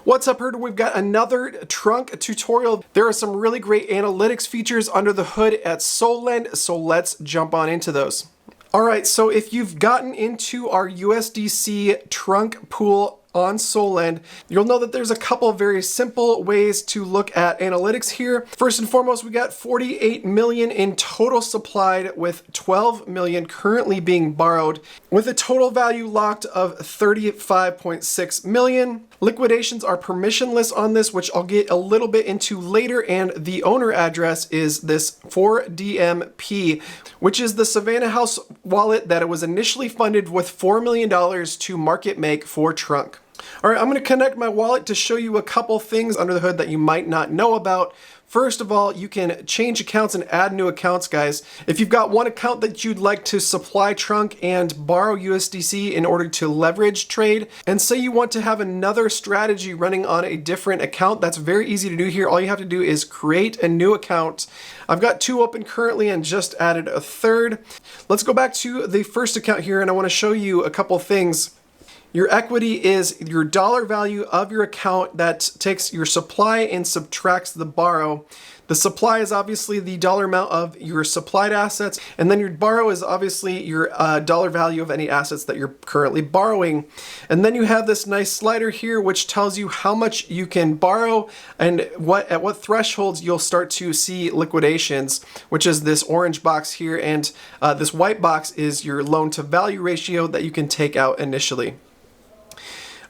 What's up, herder? We've got another trunk tutorial. There are some really great analytics features under the hood at Solend, so let's jump on into those. All right, so if you've gotten into our USDC trunk pool on Solend, you'll know that there's a couple of very simple ways to look at analytics here. First and foremost, we got 48 million in total supplied with 12 million currently being borrowed with a total value locked of 35.6 million. Liquidations are permissionless on this, which I'll get a little bit into later, and the owner address is this 4DMP, which is the Savannah House wallet that it was initially funded with $4 million to market make for Trunk. All right, I'm going to connect my wallet to show you a couple things under the hood that you might not know about. First of all, you can change accounts and add new accounts, guys. If you've got one account that you'd like to supply Trunk and borrow USDC in order to leverage trade, and say you want to have another strategy running on a different account, that's very easy to do here. All you have to do is create a new account. I've got two open currently and just added a third. Let's go back to the first account here, and I want to show you a couple things. Your equity is your dollar value of your account that takes your supply and subtracts the borrow. The supply is obviously the dollar amount of your supplied assets, and then your borrow is obviously your dollar value of any assets that you're currently borrowing. And then you have this nice slider here which tells you how much you can borrow and at what thresholds you'll start to see liquidations, which is this orange box here, and this white box is your loan to value ratio that you can take out initially.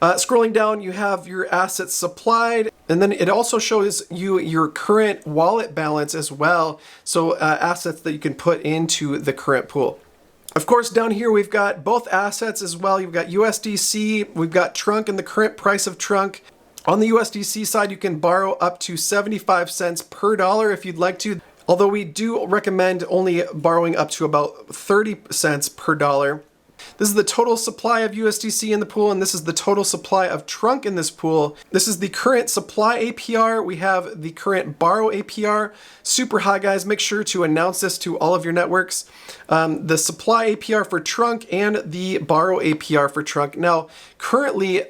Scrolling down, you have your assets supplied, and then it also shows you your current wallet balance as well, so assets that you can put into the current pool. Of course, down here we've got both assets as well. You've got USDC, we've got Trunk and the current price of Trunk. On the USDC side, you can borrow up to 75 cents per dollar if you'd like to, although we do recommend only borrowing up to about 30 cents per dollar. This is the total supply of USDC in the pool, and this is the total supply of Trunk in this pool. This is the current supply APR. We have the current borrow APR. Super high, guys. Make sure to announce this to all of your networks. The supply APR for Trunk and the borrow APR for Trunk. Now, currently,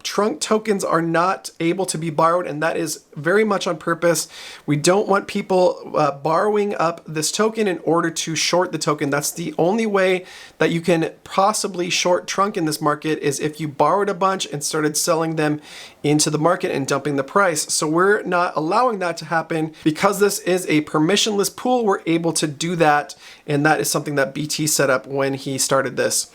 Trunk tokens are not able to be borrowed, and that is very much on purpose. We don't want people borrowing up this token in order to short the token. That's the only way that you can possibly short Trunk in this market, is if you borrowed a bunch and started selling them into the market and dumping the price. So we're not allowing that to happen. Because this is a permissionless pool, we're able to do that, and that is something that BT set up when he started this.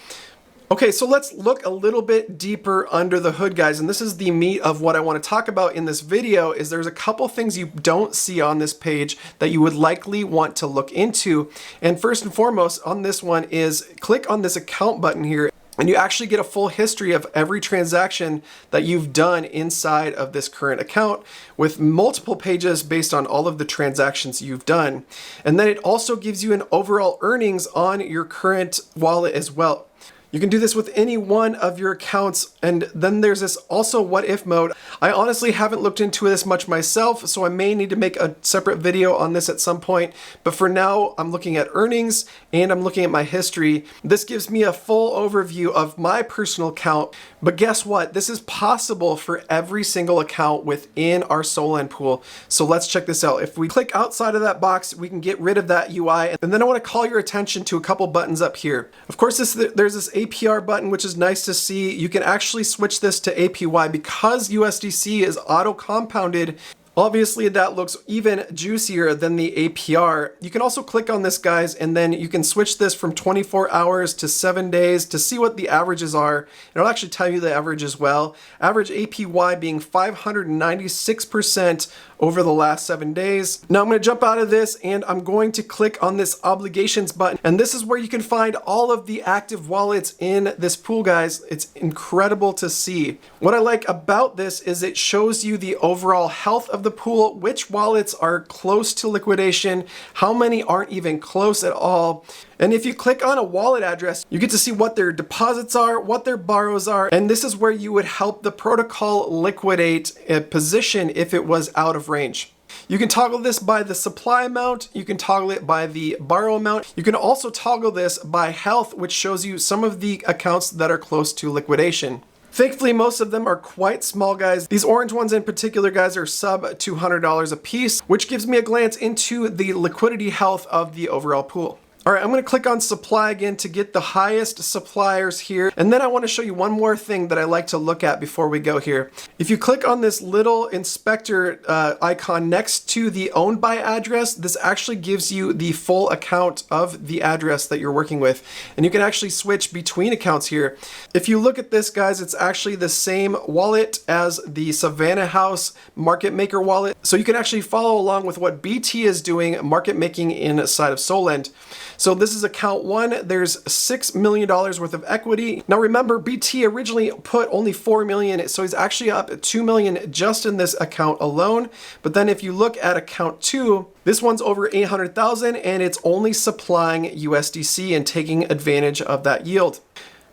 Okay, so let's look a little bit deeper under the hood, guys, and this is the meat of what I want to talk about in this video. Is there's a couple things you don't see on this page that you would likely want to look into. And first and foremost on this one is click on this account button here, and you actually get a full history of every transaction that you've done inside of this current account, with multiple pages based on all of the transactions you've done. And then it also gives you an overall earnings on your current wallet as well. You can do this with any one of your accounts, and then there's this also what if mode. I honestly haven't looked into this much myself, so I may need to make a separate video on this at some point, but for now I'm looking at earnings and I'm looking at my history. This gives me a full overview of my personal account, but guess what? This is possible for every single account within our Solend pool. So let's check this out. If we click outside of that box, we can get rid of that UI, and then I want to call your attention to a couple buttons up here. Of course, there's this APR button, which is nice to see. You can actually switch this to APY because USDC is auto compounded. Obviously, that looks even juicier than the APR. You can also click on this, guys, and then you can switch this from 24 hours to 7 days to see what the averages are. It'll actually tell you the average as well. Average APY being 596% over the last 7 days. Now I'm going to jump out of this and I'm going to click on this obligations button, and this is where you can find all of the active wallets in this pool, guys. It's incredible to see. What I like about this is it shows you the overall health of the pool, which wallets are close to liquidation, how many aren't even close at all. And if you click on a wallet address, you get to see what their deposits are, what their borrows are, and this is where you would help the protocol liquidate a position if it was out of range. You can toggle this by the supply amount, you can toggle it by the borrow amount, you can also toggle this by health, which shows you some of the accounts that are close to liquidation. Thankfully, most of them are quite small, guys. These orange ones in particular, guys, are sub $200 a piece, which gives me a glance into the liquidity health of the overall pool. All right, I'm going to click on supply again to get the highest suppliers here. And then I want to show you one more thing that I like to look at before we go here. If you click on this little inspector icon next to the owned by address, this actually gives you the full account of the address that you're working with. And you can actually switch between accounts here. If you look at this, guys, it's actually the same wallet as the Savannah House market maker wallet. So you can actually follow along with what BT is doing market making inside of Solend. So this is account 1. There's $6 million worth of equity. Now remember, BT originally put only $4 million, so he's actually up $2 million just in this account alone. But then if you look at account 2, this one's over 800,000 and it's only supplying USDC and taking advantage of that yield.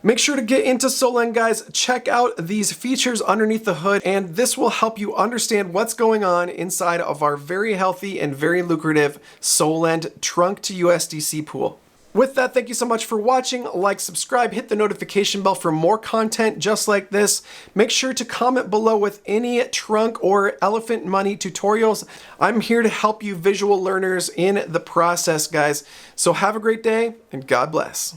Make sure to get into Solend, guys. Check out these features underneath the hood, and this will help you understand what's going on inside of our very healthy and very lucrative Solend trunk to USDC pool. With that, thank you so much for watching. Like, subscribe, hit the notification bell for more content just like this. Make sure to comment below with any trunk or elephant money tutorials. I'm here to help you visual learners in the process, guys. So have a great day and God bless.